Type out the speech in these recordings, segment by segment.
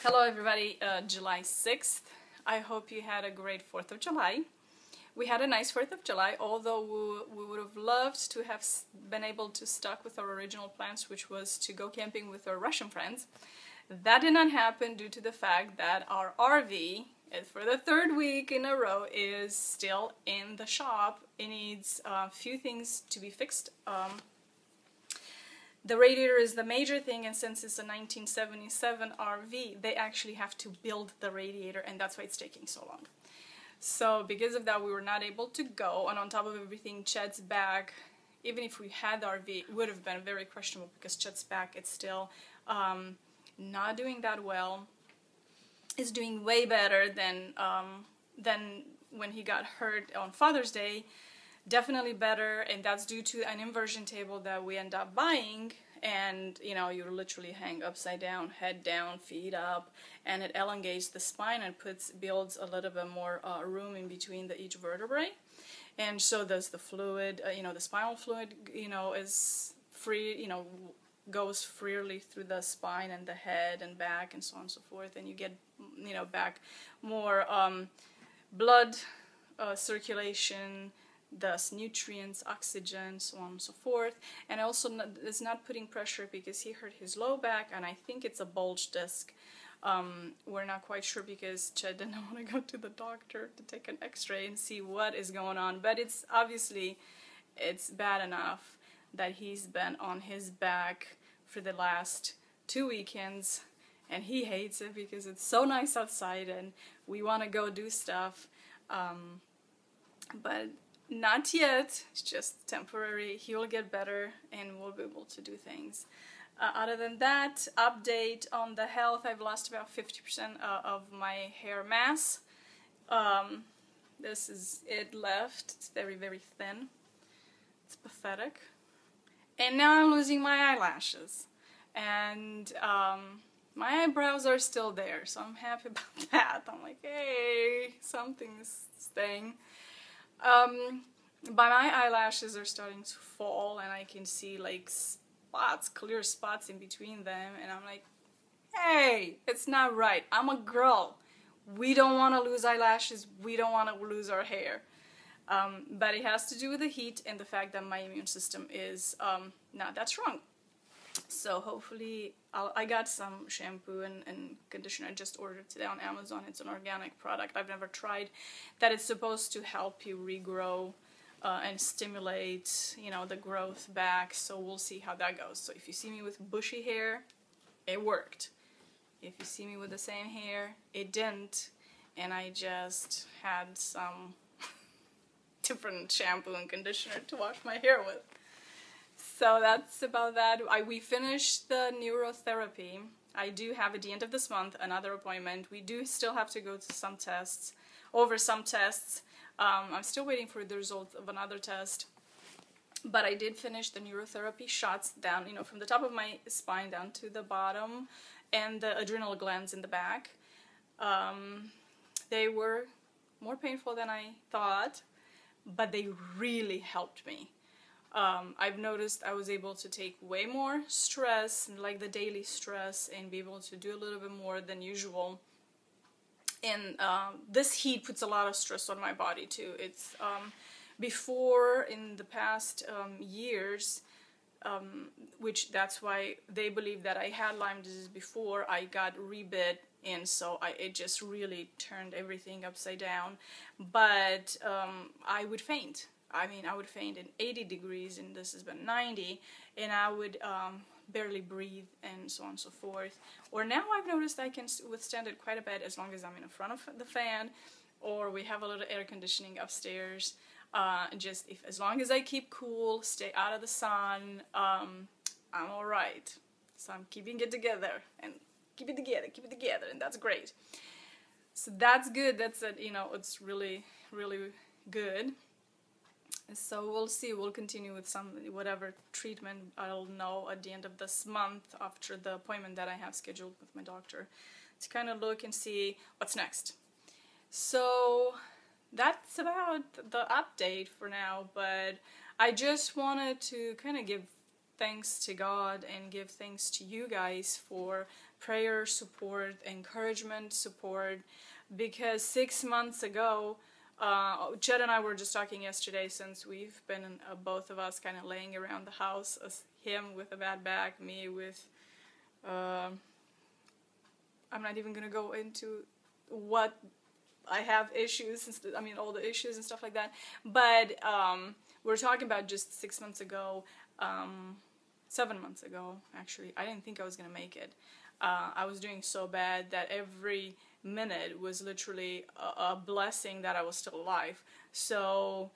Hello everybody, July 6th. I hope you had a great 4th of July. We had a nice 4th of July, although we would have loved to have been able to stuck with our original plans, which was to go camping with our Russian friends. That did not happen due to the fact that our RV, for the third week in a row, is still in the shop. It needs a few things to be fixed. The radiator is the major thing, and since it's a 1977 RV, they actually have to build the radiator, and that's why it's taking so long. So because of that, we were not able to go, and on top of everything, Chad's back, even if we had the RV, it would have been very questionable because Chad's back, it's still not doing that well. It's doing way better than when he got hurt on Father's Day. Definitely better, and that's due to an inversion table that we end up buying, and you know, you literally hang upside down, head down, feet up, and it elongates the spine and builds a little bit more room in between each vertebrae, and so does the fluid. The spinal fluid, is free, goes freely through the spine and the head and back and so on and so forth, and you get, back more blood circulation, thus nutrients, oxygen, so on and so forth. And also it's not putting pressure because he hurt his low back, and I think it's a bulge disc. We're not quite sure because Chad didn't want to go to the doctor to take an x-ray and see what is going on, but it's obviously bad enough that he's been on his back for the last 2 weekends, and he hates it because it's so nice outside and we want to go do stuff, but not yet. It's just temporary. He will get better and we'll be able to do things. Other than that, update on the health. I've lost about 50% of my hair mass. This is it left. It's very, very thin. It's pathetic. And now I'm losing my eyelashes. And my eyebrows are still there, so I'm happy about that. I'm like, hey, something's staying. But my eyelashes are starting to fall, and I can see like spots, clear spots in between them, and I'm like, hey, it's not right. I'm a girl. We don't want to lose eyelashes. We don't want to lose our hair. But it has to do with the heat and the fact that my immune system is not that strong. So hopefully, I got some shampoo and conditioner I just ordered today on Amazon. It's an organic product I've never tried, that it's supposed to help you regrow and stimulate, the growth back. So we'll see how that goes. So if you see me with bushy hair, it worked. If you see me with the same hair, it didn't, and I just had some different shampoo and conditioner to wash my hair with. So that's about that. We finished the neurotherapy. I do have at the end of this month another appointment. We do still have to go to some tests. I'm still waiting for the result of another test. But I did finish the neurotherapy shots down, from the top of my spine down to the bottom, and the adrenal glands in the back. They were more painful than I thought, but they really helped me. I've noticed I was able to take way more stress, like the daily stress, and be able to do a little bit more than usual. And this heat puts a lot of stress on my body too. It's before, in the past years, which that's why they believe that I had Lyme disease before, I got rebit, and so it just really turned everything upside down. But I would faint. I would faint in 80 degrees, and this has been 90, and I would barely breathe, and so on and so forth. Or now I've noticed I can withstand it quite a bit as long as I'm in front of the fan, or we have a little air conditioning upstairs. As long as I keep cool, stay out of the sun, I'm alright. So I'm keeping it together, and keep it together, and that's great. So that's good. That's it. It's really, really good. So we'll see. We'll continue with whatever treatment I'll know at the end of this month after the appointment that I have scheduled with my doctor, to kind of look and see what's next. So that's about the update for now, but I just wanted to kind of give thanks to God and give thanks to you guys for prayer support, encouragement support, because 6 months ago, Jed and I were just talking yesterday, since we've been both of us kind of laying around the house, him with a bad back, me with, I'm not even going to go into what I have issues, I mean all the issues and stuff like that, but we're talking about just 6 months ago, 7 months ago actually. I didn't think I was going to make it. I was doing so bad that every minute was literally a blessing that I was still alive. So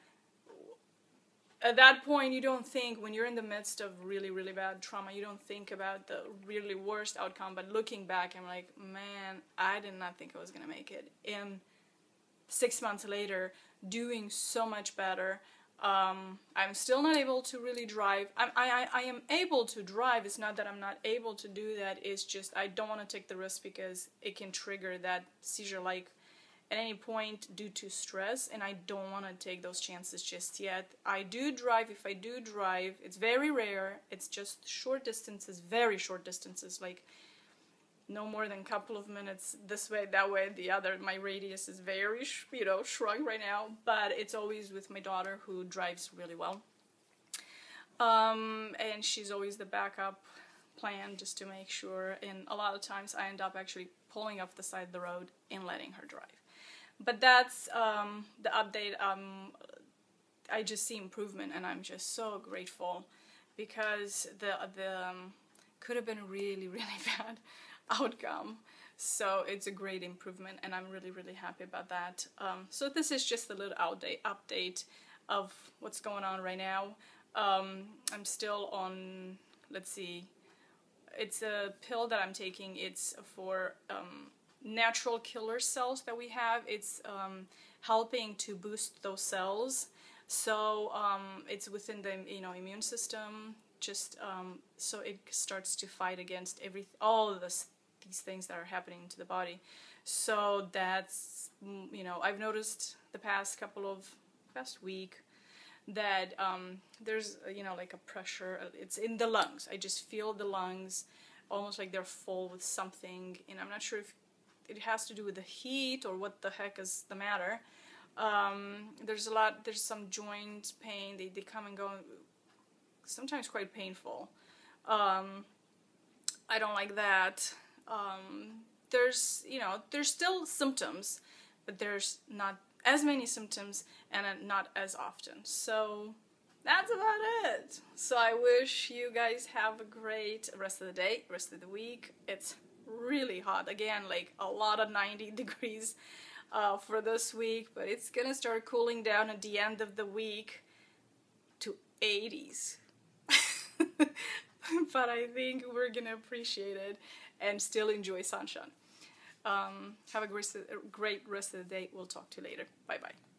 at that point, you don't think, when you're in the midst of really, really bad trauma, you don't think about the really worst outcome. But looking back, I'm like, man, I did not think I was going to make it. And 6 months later, doing so much better. I'm still not able to really drive. I am able to drive. It's not that I'm not able to do that. It's just I don't want to take the risk, because it can trigger that seizure like at any point due to stress, and I don't want to take those chances just yet. I do drive. If I do drive, it's very rare. It's just short distances, very short distances, like no more than a couple of minutes this way, that way, the other. My radius is very, shrunk right now, but it's always with my daughter, who drives really well. And she's always the backup plan, just to make sure. And a lot of times I end up actually pulling off the side of the road and letting her drive. But that's the update. I just see improvement, and I'm just so grateful, because the could have been a really, really bad outcome. So it's a great improvement, and I'm really, really happy about that. So this is just a little update of what's going on right now. I'm still on, let's see, it's a pill that I'm taking. It's for natural killer cells that we have. It's helping to boost those cells. So it's within the immune system, just so it starts to fight against all of these things that are happening to the body. So that's, I've noticed the past week that there's like a pressure. It's in the lungs. I just feel the lungs almost like they're full with something, and I'm not sure if it has to do with the heat or what the heck is the matter. There's some joint pain. They come and go, sometimes quite painful. I don't like that. There's still symptoms, but there's not as many symptoms and not as often. So that's about it. So I wish you guys have a great rest of the day, rest of the week. It's really hot again, like a lot of 90 degrees for this week, but it's gonna start cooling down at the end of the week to 80s. But I think we're gonna appreciate it and still enjoy sunshine. Have a great rest of the day. We'll talk to you later. Bye bye.